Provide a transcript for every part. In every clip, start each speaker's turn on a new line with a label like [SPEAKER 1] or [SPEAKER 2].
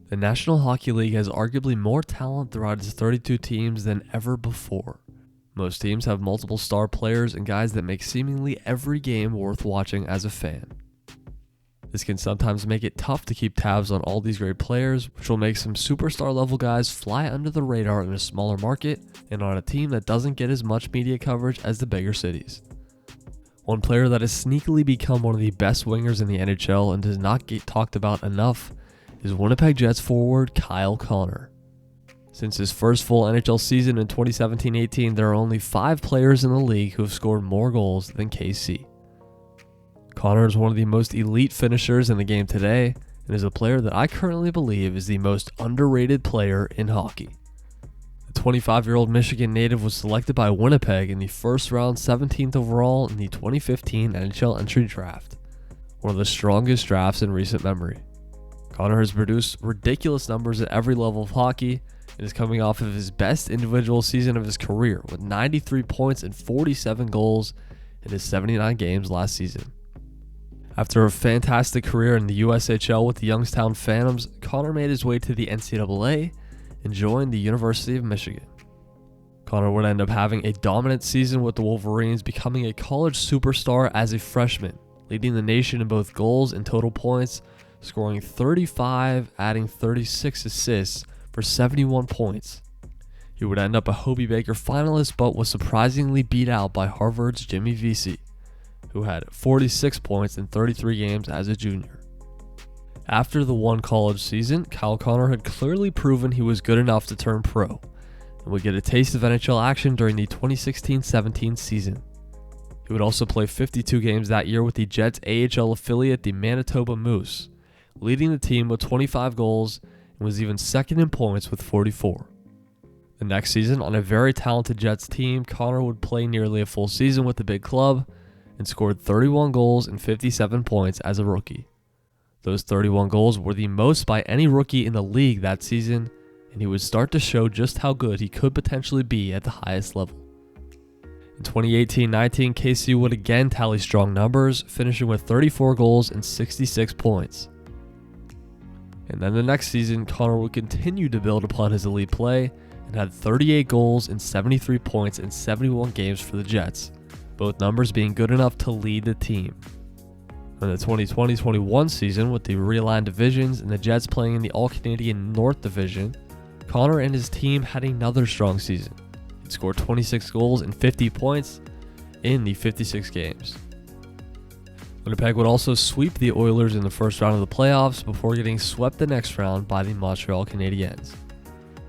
[SPEAKER 1] The National Hockey League has arguably more talent throughout its 32 teams than ever before. Most teams have multiple star players and guys that make seemingly every game worth watching as a fan. This can sometimes make it tough to keep tabs on all these great players, which will make some superstar level guys fly under the radar in a smaller market and on a team that doesn't get as much media coverage as the bigger cities. One player that has sneakily become one of the best wingers in the NHL and does not get talked about enough is Winnipeg Jets forward Kyle Connor. Since his first full NHL season in 2017-18, there are only 5 players in the league who have scored more goals than KC. Connor is one of the most elite finishers in the game today and is a player that I currently believe is the most underrated player in hockey. The 25-year-old Michigan native was selected by Winnipeg in the first round, 17th overall in the 2015 NHL entry draft, one of the strongest drafts in recent memory. Connor has produced ridiculous numbers at every level of hockey and is coming off of his best individual season of his career with 93 points and 47 goals in his 79 games last season. After a fantastic career in the USHL with the Youngstown Phantoms, Connor made his way to the NCAA and joined the University of Michigan. Connor would end up having a dominant season with the Wolverines, becoming a college superstar as a freshman, leading the nation in both goals and total points, scoring 35, adding 36 assists for 71 points. He would end up a Hobey Baker finalist, but was surprisingly beat out by Harvard's Jimmy Vesey, who had 46 points in 33 games as a junior. After the one college season, Kyle Connor had clearly proven he was good enough to turn pro, and would get a taste of NHL action during the 2016-17 season. He would also play 52 games that year with the Jets' AHL affiliate, the Manitoba Moose, leading the team with 25 goals and was even second in points with 44. The next season, on a very talented Jets team, Connor would play nearly a full season with the big club and scored 31 goals and 57 points as a rookie. Those 31 goals were the most by any rookie in the league that season, and he would start to show just how good he could potentially be at the highest level. In 2018-19, KC would again tally strong numbers, finishing with 34 goals and 66 points. And then the next season, Connor would continue to build upon his elite play and had 38 goals and 73 points in 71 games for the Jets, both numbers being good enough to lead the team. In the 2020-21 season, with the realigned divisions and the Jets playing in the All-Canadian North Division, Connor and his team had another strong season. He scored 26 goals and 50 points in the 56 games. Winnipeg would also sweep the Oilers in the first round of the playoffs before getting swept the next round by the Montreal Canadiens.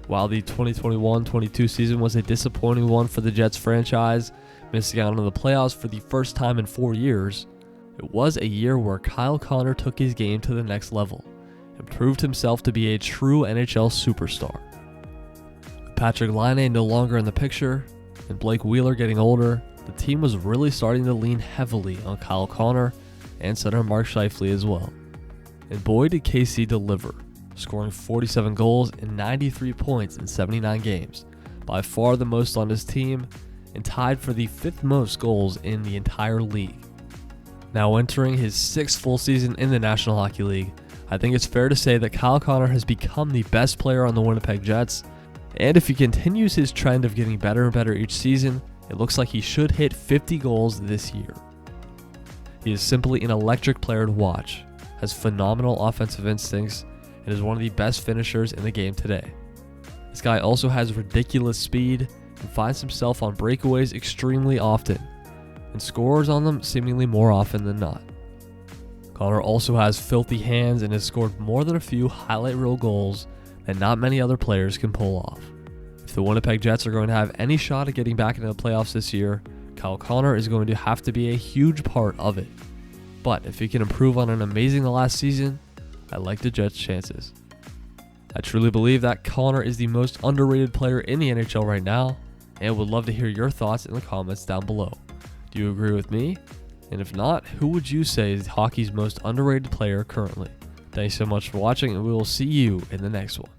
[SPEAKER 1] While the 2021-22 season was a disappointing one for the Jets franchise, missing out on the playoffs for the first time in 4 years, it was a year where Kyle Connor took his game to the next level and proved himself to be a true NHL superstar. With Patrick Laine no longer in the picture and Blake Wheeler getting older, the team was really starting to lean heavily on Kyle Connor and center Mark Scheifele as well. And boy did KC deliver, scoring 47 goals and 93 points in 79 games, by far the most on his team, and tied for the 5th most goals in the entire league. Now entering his 6th full season in the National Hockey League, I think it's fair to say that Kyle Connor has become the best player on the Winnipeg Jets, and if he continues his trend of getting better and better each season, it looks like he should hit 50 goals this year. He is simply an electric player to watch, has phenomenal offensive instincts, and is one of the best finishers in the game today. This guy also has ridiculous speed and finds himself on breakaways extremely often, and scores on them seemingly more often than not. Connor also has filthy hands and has scored more than a few highlight reel goals that not many other players can pull off. If the Winnipeg Jets are going to have any shot at getting back into the playoffs this year, Kyle Connor is going to have to be a huge part of it. But if he can improve on an amazing last season, I like the Jets' chances. I truly believe that Connor is the most underrated player in the NHL right now, and would love to hear your thoughts in the comments down below. Do you agree with me? And if not, who would you say is hockey's most underrated player currently? Thanks so much for watching, and we will see you in the next one.